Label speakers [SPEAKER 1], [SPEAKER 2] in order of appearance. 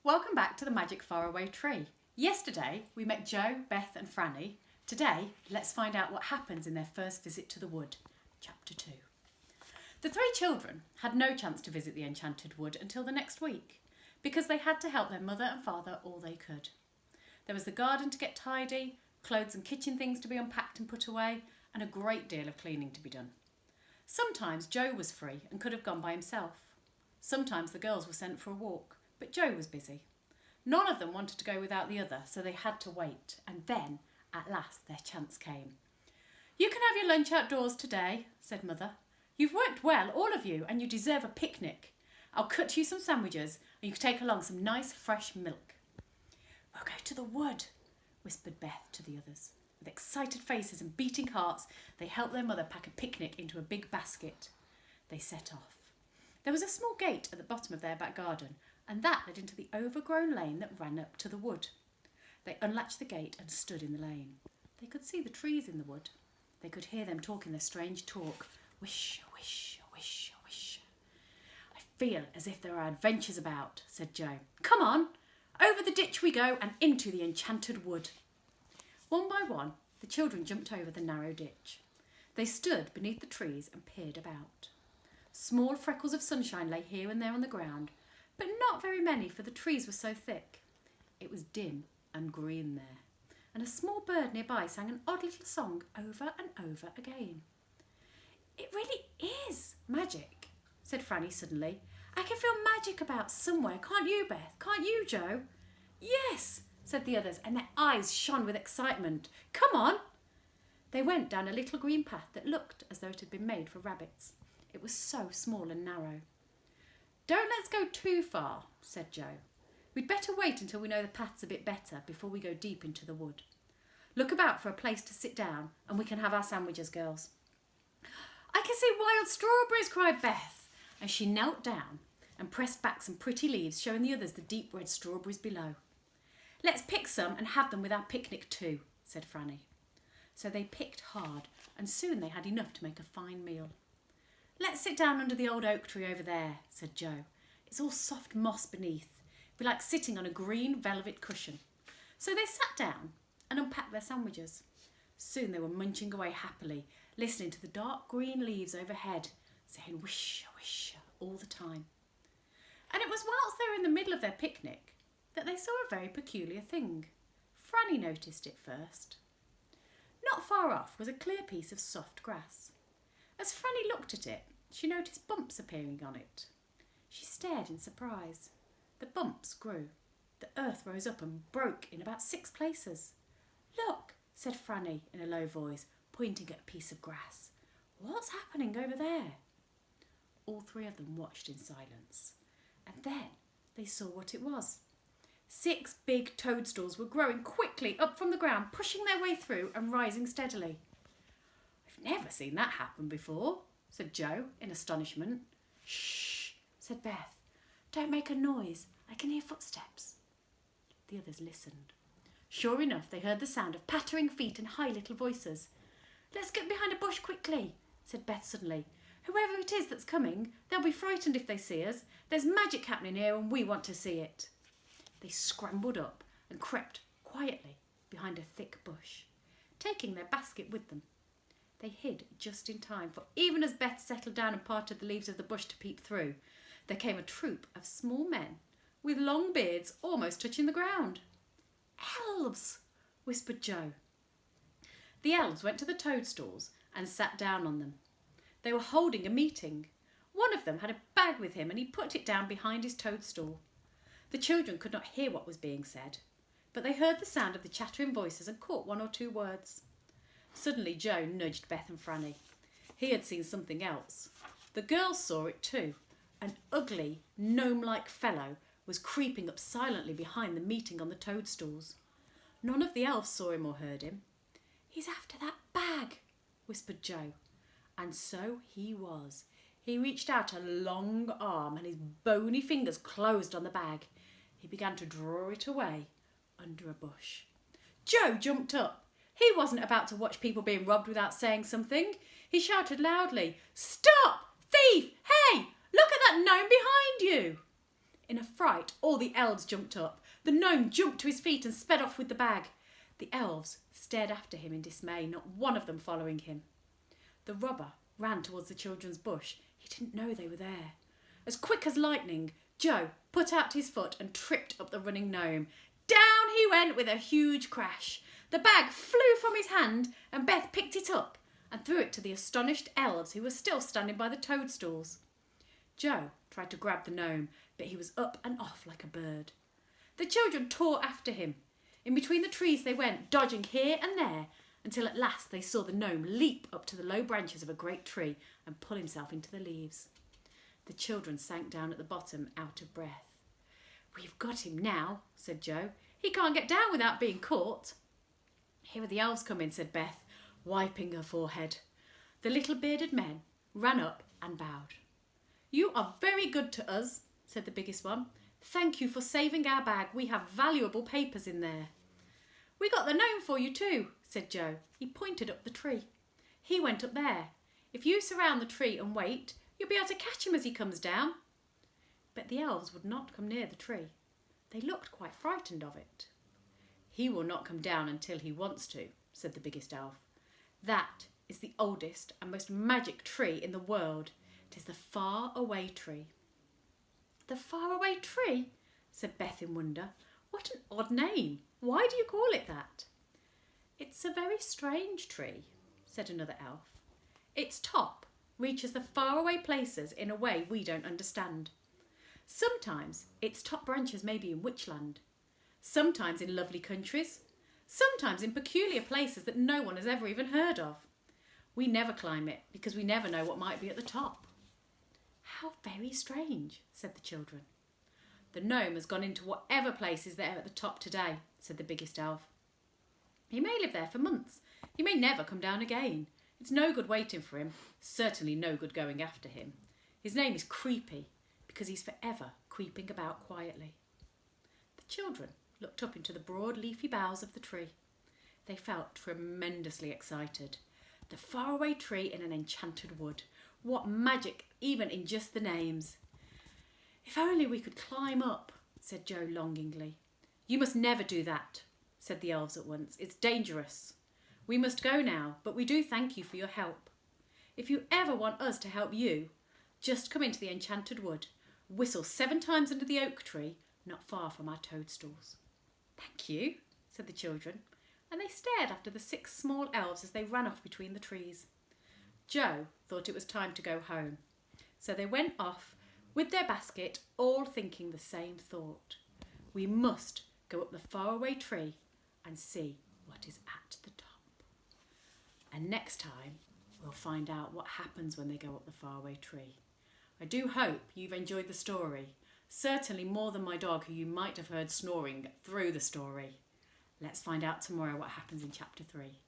[SPEAKER 1] Welcome back to the Magic Faraway tree. Yesterday we met Joe, Beth and Franny. Today let's find out what happens in their first visit to the wood. Chapter 2. The three children had no chance to visit the enchanted wood until the next week because they had to help their mother and father all they could. There was the garden to get tidy, clothes and kitchen things to be unpacked and put away, and a great deal of cleaning to be done. Sometimes Joe was free and could have gone by himself. Sometimes the girls were sent for a walk, but Joe was busy. None of them wanted to go without the other, so they had to wait, and then, at last, their chance came. "You can have your lunch outdoors today," said Mother. "You've worked well, all of you, and you deserve a picnic. I'll cut you some sandwiches, and you can take along some nice fresh milk." "We'll go to the wood," whispered Beth to the others. With excited faces and beating hearts, they helped their mother pack a picnic into a big basket. They set off. There was a small gate at the bottom of their back garden, and that led into the overgrown lane that ran up to the wood. They unlatched the gate and stood in the lane. They could see the trees in the wood. They could hear them talking their strange talk. "Wish, wish, wish, wish." "I feel as if there are adventures about," said Joe. "Come on, over the ditch we go and into the enchanted wood." One by one, the children jumped over the narrow ditch. They stood beneath the trees and peered about. Small freckles of sunshine lay here and there on the ground, but not very many, for the trees were so thick. It was dim and green there, and a small bird nearby sang an odd little song over and over again. "It really is magic," said Franny suddenly. "I can feel magic about somewhere, can't you, Beth? Can't you, Joe?" "Yes," said the others, and their eyes shone with excitement. "Come on." They went down a little green path that looked as though it had been made for rabbits. It was so small and narrow. "Don't let's go too far," said Joe. "We'd better wait until we know the paths a bit better before we go deep into the wood. Look about for a place to sit down and we can have our sandwiches, girls." "I can see wild strawberries," cried Beth, and she knelt down and pressed back some pretty leaves, showing the others the deep red strawberries below. "Let's pick some and have them with our picnic too," said Franny. So they picked hard, and soon they had enough to make a fine meal. "Let's sit down under the old oak tree over there," said Joe. "It's all soft moss beneath. It'd be like sitting on a green velvet cushion." So they sat down and unpacked their sandwiches. Soon they were munching away happily, listening to the dark green leaves overhead, saying "wish, wish" all the time. And it was whilst they were in the middle of their picnic that they saw a very peculiar thing. Franny noticed it first. Not far off was a clear piece of soft grass. As Franny looked at it, she noticed bumps appearing on it. She stared in surprise. The bumps grew. The earth rose up and broke in about 6 places. "Look," said Franny in a low voice, pointing at a piece of grass. "What's happening over there?" All three of them watched in silence, and then they saw what it was. 6 big toadstools were growing quickly up from the ground, pushing their way through and rising steadily. "I've never seen that happen before," said Joe in astonishment. "Shh," said Beth. "Don't make a noise. I can hear footsteps." The others listened. Sure enough, they heard the sound of pattering feet and high little voices. "Let's get behind a bush quickly," said Beth suddenly. "Whoever it is that's coming, they'll be frightened if they see us. There's magic happening here and we want to see it." They scrambled up and crept quietly behind a thick bush, taking their basket with them. They hid just in time, for even as Beth settled down and parted the leaves of the bush to peep through, there came a troop of small men with long beards almost touching the ground. "Elves," whispered Joe. The elves went to the toadstools and sat down on them. They were holding a meeting. One of them had a bag with him and he put it down behind his toadstool. The children could not hear what was being said, but they heard the sound of the chattering voices and caught 1 or 2 words. Suddenly Joe nudged Beth and Franny. He had seen something else. The girls saw it too. An ugly, gnome-like fellow was creeping up silently behind the meeting on the toadstools. None of the elves saw him or heard him. "He's after that bag," whispered Joe. And so he was. He reached out a long arm and his bony fingers closed on the bag. He began to draw it away under a bush. Joe jumped up. He wasn't about to watch people being robbed without saying something. He shouted loudly, "Stop! Thief! Hey! Look at that gnome behind you!" In a fright, all the elves jumped up. The gnome jumped to his feet and sped off with the bag. The elves stared after him in dismay, not one of them following him. The robber ran towards the children's bush. He didn't know they were there. As quick as lightning, Joe put out his foot and tripped up the running gnome. Down he went with a huge crash. The bag flew from his hand and Beth picked it up and threw it to the astonished elves who were still standing by the toadstools. Joe tried to grab the gnome, but he was up and off like a bird. The children tore after him. In between the trees they went, dodging here and there, until at last they saw the gnome leap up to the low branches of a great tree and pull himself into the leaves. The children sank down at the bottom, out of breath. "We've got him now," said Joe. "He can't get down without being caught." "Here are the elves coming," said Beth, wiping her forehead. The little bearded men ran up and bowed. "You are very good to us," said the biggest one. "Thank you for saving our bag. We have valuable papers in there." "We got the gnome for you too," said Joe. He pointed up the tree. "He went up there. If you surround the tree and wait, you'll be able to catch him as he comes down." But the elves would not come near the tree. They looked quite frightened of it. "He will not come down until he wants to," said the biggest elf. "That is the oldest and most magic tree in the world. It is the Faraway tree." "The Faraway tree?" said Beth in wonder. "What an odd name. Why do you call it that?" "It's a very strange tree," said another elf. "Its top reaches the faraway places in a way we don't understand. Sometimes its top branches may be in Witchland, sometimes in lovely countries, sometimes in peculiar places that no one has ever even heard of. We never climb it because we never know what might be at the top." "How very strange," said the children. "The gnome has gone into whatever place is there at the top today," said the biggest elf. "He may live there for months. He may never come down again. It's no good waiting for him, certainly no good going after him. His name is Creepy because he's forever creeping about quietly." The children looked up into the broad leafy boughs of the tree. They felt tremendously excited. The faraway tree in an enchanted wood. What magic even in just the names. "If only we could climb up," said Joe longingly. "You must never do that," said the elves at once. "It's dangerous. We must go now, but we do thank you for your help. If you ever want us to help you, just come into the enchanted wood, whistle 7 times under the oak tree, not far from our toadstools." "Thank you," said the children, and they stared after the 6 small elves as they ran off between the trees. Joe thought it was time to go home, so they went off with their basket, all thinking the same thought. We must go up the faraway tree and see what is at the top. And next time, we'll find out what happens when they go up the faraway tree. I do hope you've enjoyed the story, certainly more than my dog, who you might have heard snoring through the story. Let's find out tomorrow what happens in chapter 3.